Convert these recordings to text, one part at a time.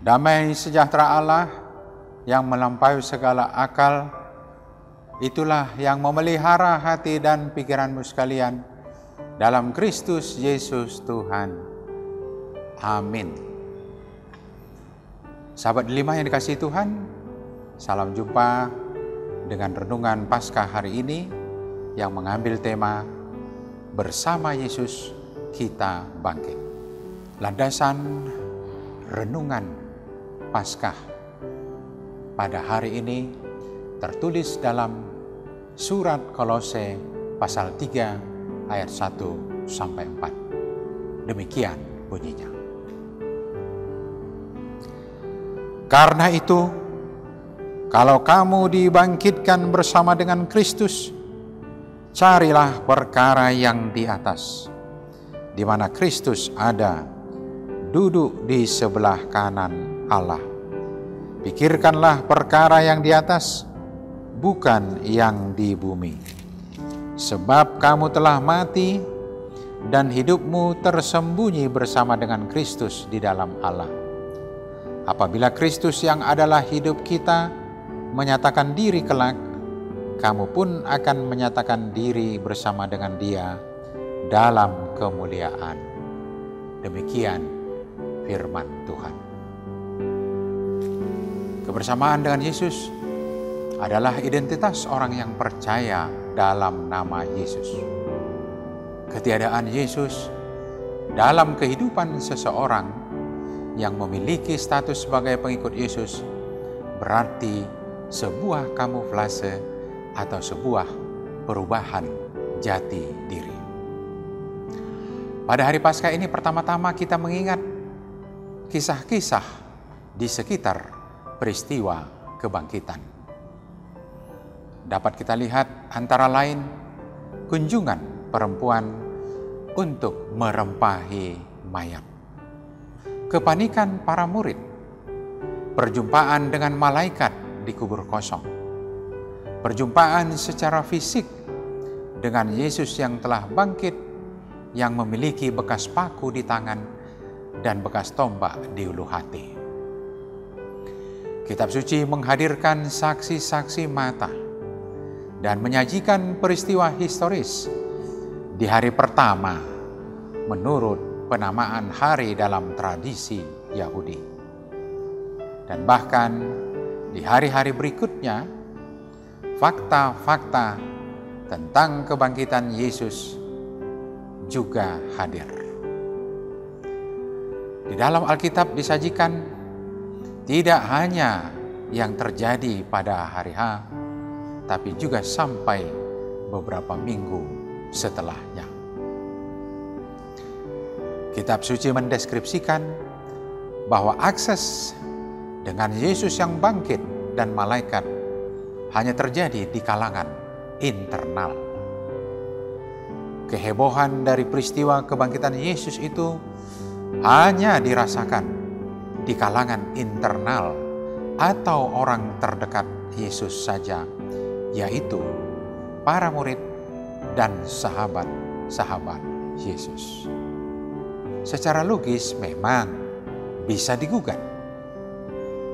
Damai sejahtera Allah yang melampaui segala akal, itulah yang memelihara hati dan pikiranmu sekalian dalam Kristus Yesus Tuhan. Amin. Sahabat delima yang dikasihi Tuhan, salam jumpa dengan renungan Paskah hari ini yang mengambil tema Bersama Yesus Kita Bangkit. Landasan renungan Paskah pada hari ini tertulis dalam surat Kolose pasal 3 ayat 1 sampai 4. Demikian bunyinya. Karena itu, kalau kamu dibangkitkan bersama dengan Kristus, carilah perkara yang di atas, di mana Kristus ada, duduk di sebelah kanan Allah. Pikirkanlah perkara yang di atas, bukan yang di bumi. Sebab kamu telah mati, dan hidupmu tersembunyi bersama dengan Kristus di dalam Allah. Apabila Kristus yang adalah hidup kita menyatakan diri kelak, kamu pun akan menyatakan diri bersama dengan Dia dalam kemuliaan. Demikian firman Tuhan. Kebersamaan dengan Yesus adalah identitas orang yang percaya dalam nama Yesus. Ketiadaan Yesus dalam kehidupan seseorang yang memiliki status sebagai pengikut Yesus berarti sebuah kamuflase atau sebuah perubahan jati diri. Pada hari Paskah ini pertama-tama kita mengingat kisah-kisah di sekitar peristiwa kebangkitan. Dapat kita lihat antara lain kunjungan perempuan untuk merempahi mayat, kepanikan para murid, perjumpaan dengan malaikat di kubur kosong, perjumpaan secara fisik dengan Yesus yang telah bangkit, yang memiliki bekas paku di tangan dan bekas tombak di ulu hati. Kitab suci menghadirkan saksi-saksi mata dan menyajikan peristiwa historis di hari pertama menurut penamaan hari dalam tradisi Yahudi. Dan bahkan di hari-hari berikutnya, fakta-fakta tentang kebangkitan Yesus juga hadir. Di dalam Alkitab disajikan tidak hanya yang terjadi pada hari H, tapi juga sampai beberapa minggu setelahnya. Kitab suci mendeskripsikan bahwa akses dengan Yesus yang bangkit dan malaikat hanya terjadi di kalangan internal. Kehebohan dari peristiwa kebangkitan Yesus itu hanya dirasakan di kalangan internal atau orang terdekat Yesus saja, yaitu para murid dan sahabat-sahabat Yesus. Secara logis memang bisa digugat.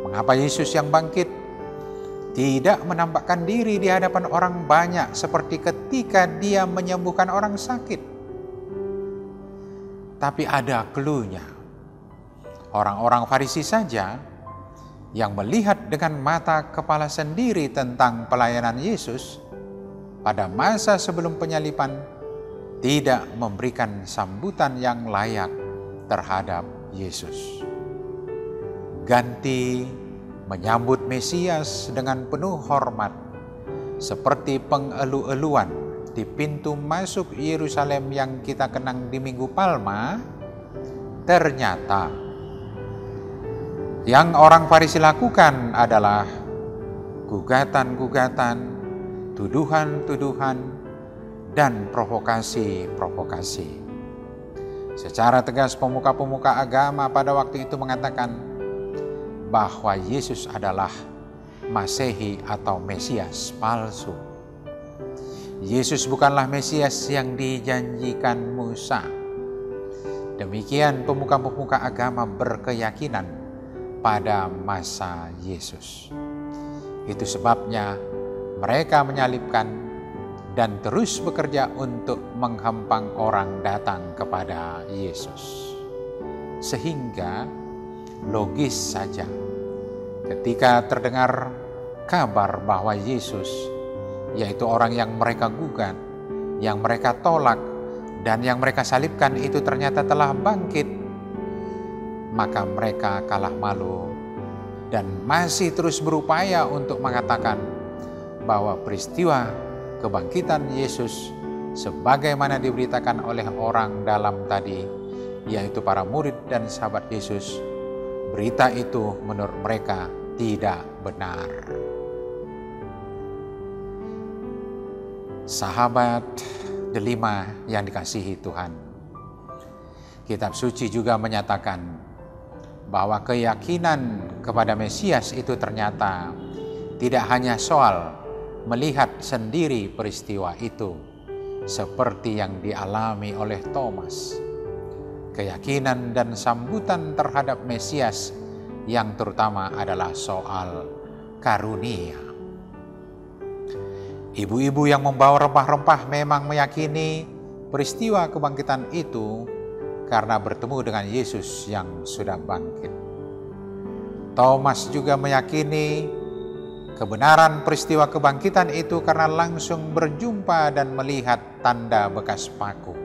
Mengapa Yesus yang bangkit tidak menampakkan diri di hadapan orang banyak seperti ketika Dia menyembuhkan orang sakit? Tapi ada cluenya. Orang-orang Farisi saja yang melihat dengan mata kepala sendiri tentang pelayanan Yesus pada masa sebelum penyaliban tidak memberikan sambutan yang layak terhadap Yesus. Ganti menyambut Mesias dengan penuh hormat seperti pengelu-eluan di pintu masuk Yerusalem yang kita kenang di Minggu Palma. Ternyata yang orang Farisi lakukan adalah gugatan-gugatan, tuduhan-tuduhan, dan provokasi-provokasi. Secara tegas pemuka-pemuka agama pada waktu itu mengatakan bahwa Yesus adalah Masehi atau Mesias palsu. Yesus bukanlah Mesias yang dijanjikan Musa. Demikian pemuka-pemuka agama berkeyakinan pada masa Yesus. Itu sebabnya mereka menyalibkan dan terus bekerja untuk menghempang orang datang kepada Yesus. Sehingga logis saja ketika terdengar kabar bahwa Yesus, yaitu orang yang mereka gugat, yang mereka tolak, dan yang mereka salibkan itu ternyata telah bangkit, maka mereka kalah malu dan masih terus berupaya untuk mengatakan bahwa peristiwa kebangkitan Yesus sebagaimana diberitakan oleh orang dalam tadi, yaitu para murid dan sahabat Yesus, berita itu menurut mereka tidak benar. Sahabat delima yang dikasihi Tuhan, Kitab Suci juga menyatakan bahwa keyakinan kepada Mesias itu ternyata tidak hanya soal melihat sendiri peristiwa itu seperti yang dialami oleh Thomas. Keyakinan dan sambutan terhadap Mesias yang terutama adalah soal karunia. Ibu-ibu yang membawa rempah-rempah memang meyakini peristiwa kebangkitan itu karena bertemu dengan Yesus yang sudah bangkit. Thomas juga meyakini kebenaran peristiwa kebangkitan itu karena langsung berjumpa dan melihat tanda bekas paku.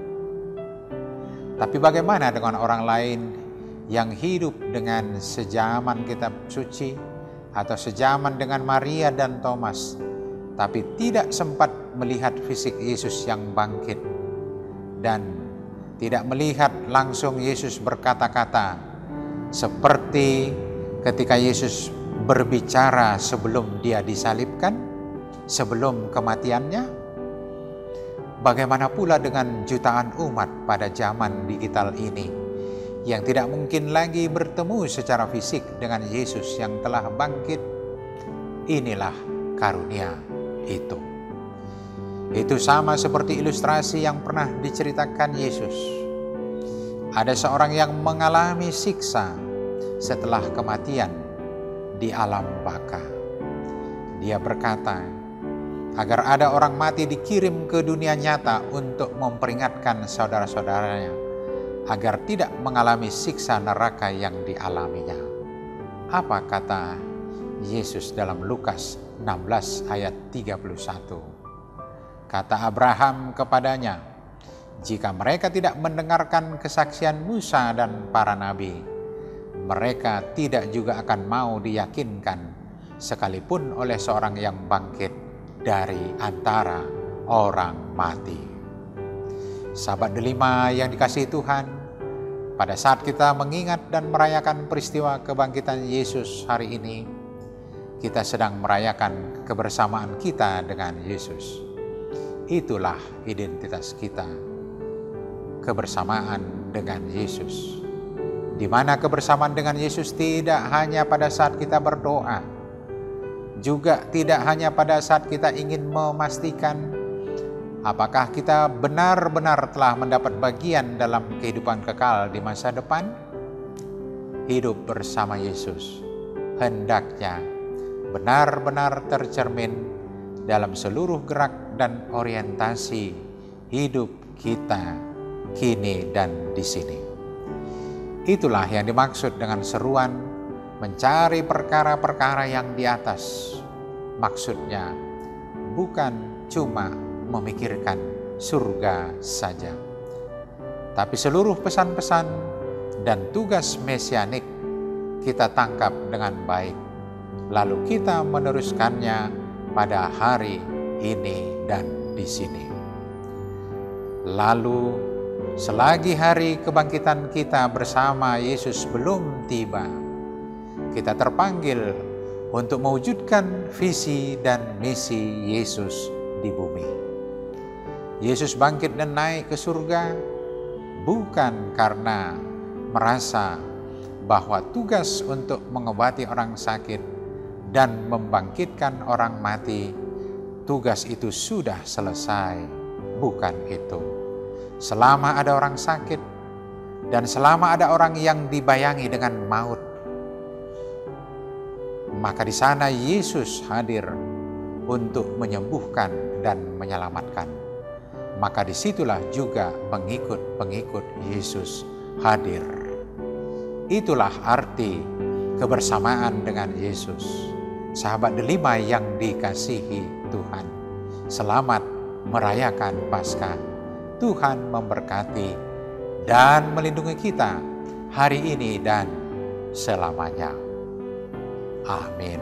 Tapi bagaimana dengan orang lain yang hidup dengan sejaman kitab suci atau sejaman dengan Maria dan Thomas, tapi tidak sempat melihat fisik Yesus yang bangkit dan tidak melihat langsung Yesus berkata-kata seperti ketika Yesus berbicara sebelum dia disalibkan, sebelum kematiannya? Bagaimana pula dengan jutaan umat pada zaman digital ini yang tidak mungkin lagi bertemu secara fisik dengan Yesus yang telah bangkit? Inilah karunia itu. Itu sama seperti ilustrasi yang pernah diceritakan Yesus. Ada seorang yang mengalami siksa setelah kematian di alam baka. Dia berkata, agar ada orang mati dikirim ke dunia nyata untuk memperingatkan saudara-saudaranya agar tidak mengalami siksa neraka yang dialaminya. Apa kata Yesus dalam Lukas 16 ayat 31? Kata Abraham kepadanya, jika mereka tidak mendengarkan kesaksian Musa dan para nabi, mereka tidak juga akan mau diyakinkan sekalipun oleh seorang yang bangkit dari antara orang mati. Sahabat delima yang dikasihi Tuhan, pada saat kita mengingat dan merayakan peristiwa kebangkitan Yesus hari ini, kita sedang merayakan kebersamaan kita dengan Yesus. Itulah identitas kita, kebersamaan dengan Yesus. Di mana kebersamaan dengan Yesus tidak hanya pada saat kita berdoa, juga tidak hanya pada saat kita ingin memastikan apakah kita benar-benar telah mendapat bagian dalam kehidupan kekal di masa depan. Hidup bersama Yesus hendaknya benar-benar tercermin dalam seluruh gerak dan orientasi hidup kita kini dan di sini. Itulah yang dimaksud dengan seruan mencari perkara-perkara yang di atas. Maksudnya bukan cuma memikirkan surga saja, tapi seluruh pesan-pesan dan tugas mesianik kita tangkap dengan baik, lalu kita meneruskannya pada hari ini dan di sini. Lalu selagi hari kebangkitan kita bersama Yesus belum tiba, kita terpanggil untuk mewujudkan visi dan misi Yesus di bumi. Yesus bangkit dan naik ke surga bukan karena merasa bahwa tugas untuk mengobati orang sakit dan membangkitkan orang mati, tugas itu sudah selesai. Bukan itu. Selama ada orang sakit dan selama ada orang yang dibayangi dengan maut, Maka di sana Yesus hadir untuk menyembuhkan dan menyelamatkan. Maka disitulah juga pengikut-pengikut Yesus hadir. Itulah arti kebersamaan dengan Yesus. Sahabat delima yang dikasihi Tuhan, selamat merayakan Paskah. Tuhan memberkati dan melindungi kita hari ini dan selamanya. Amin.